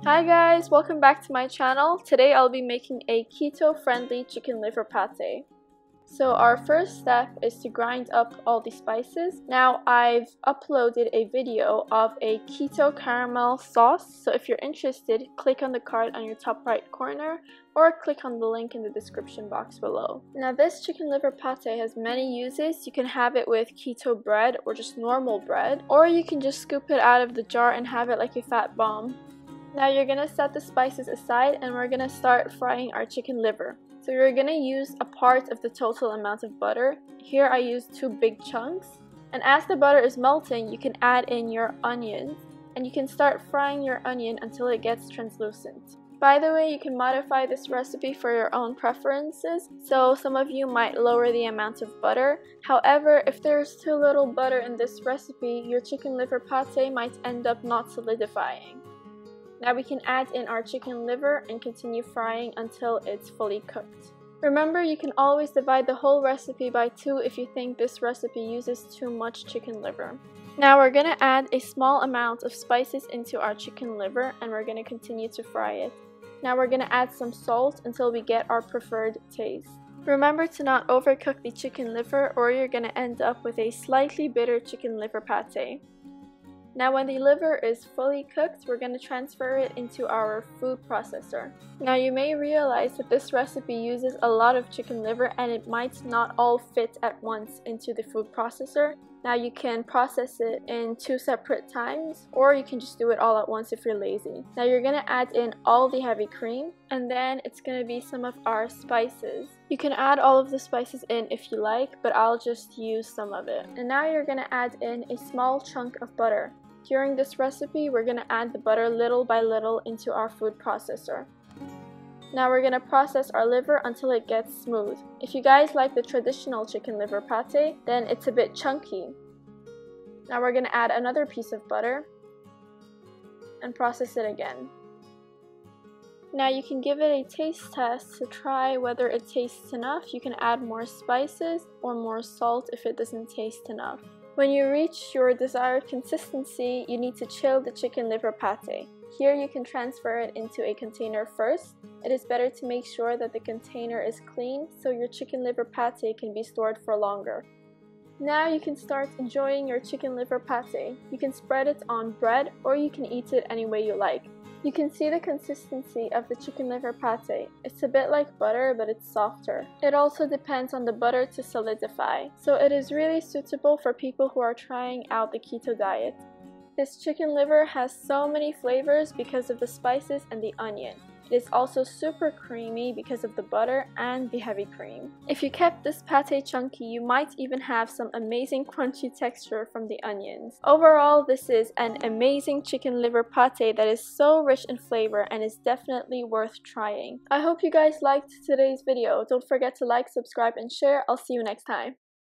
Hi guys, welcome back to my channel. Today I'll be making a keto-friendly chicken liver pate. So our first step is to grind up all the spices. Now I've uploaded a video of a keto caramel sauce, so if you're interested, click on the card on your top right corner or click on the link in the description box below. Now this chicken liver pate has many uses. You can have it with keto bread or just normal bread, or you can just scoop it out of the jar and have it like a fat bomb. Now you're gonna set the spices aside and we're gonna start frying our chicken liver. So you're gonna use a part of the total amount of butter. Here I use 2 big chunks. And as the butter is melting, you can add in your onions. And you can start frying your onion until it gets translucent. By the way, you can modify this recipe for your own preferences. So some of you might lower the amount of butter. However, if there's too little butter in this recipe, your chicken liver pate might end up not solidifying. Now we can add in our chicken liver and continue frying until it's fully cooked. Remember, you can always divide the whole recipe by 2 if you think this recipe uses too much chicken liver. Now we're going to add a small amount of spices into our chicken liver and we're going to continue to fry it. Now we're going to add some salt until we get our preferred taste. Remember to not overcook the chicken liver or you're going to end up with a slightly bitter chicken liver pate. Now when the liver is fully cooked, we're going to transfer it into our food processor. Now you may realize that this recipe uses a lot of chicken liver and it might not all fit at once into the food processor. Now you can process it in 2 separate times, or you can just do it all at once if you're lazy. Now you're going to add in all the heavy cream, and then it's going to be some of our spices. You can add all of the spices in if you like, but I'll just use some of it. And now you're going to add in a small chunk of butter. During this recipe, we're going to add the butter little by little into our food processor. Now we're going to process our liver until it gets smooth. If you guys like the traditional chicken liver pate, then it's a bit chunky. Now we're going to add another piece of butter and process it again. Now you can give it a taste test to try whether it tastes enough. You can add more spices or more salt if it doesn't taste enough. When you reach your desired consistency, you need to chill the chicken liver pate. Here you can transfer it into a container first. It is better to make sure that the container is clean so your chicken liver pate can be stored for longer. Now you can start enjoying your chicken liver pate. You can spread it on bread or you can eat it any way you like. You can see the consistency of the chicken liver pate. It's a bit like butter, but it's softer. It also depends on the butter to solidify, so it is really suitable for people who are trying out the keto diet. This chicken liver has so many flavors because of the spices and the onion. It is also super creamy because of the butter and the heavy cream. If you kept this pate chunky, you might even have some amazing crunchy texture from the onions. Overall, this is an amazing chicken liver pate that is so rich in flavor and is definitely worth trying. I hope you guys liked today's video. Don't forget to like, subscribe, and share. I'll see you next time.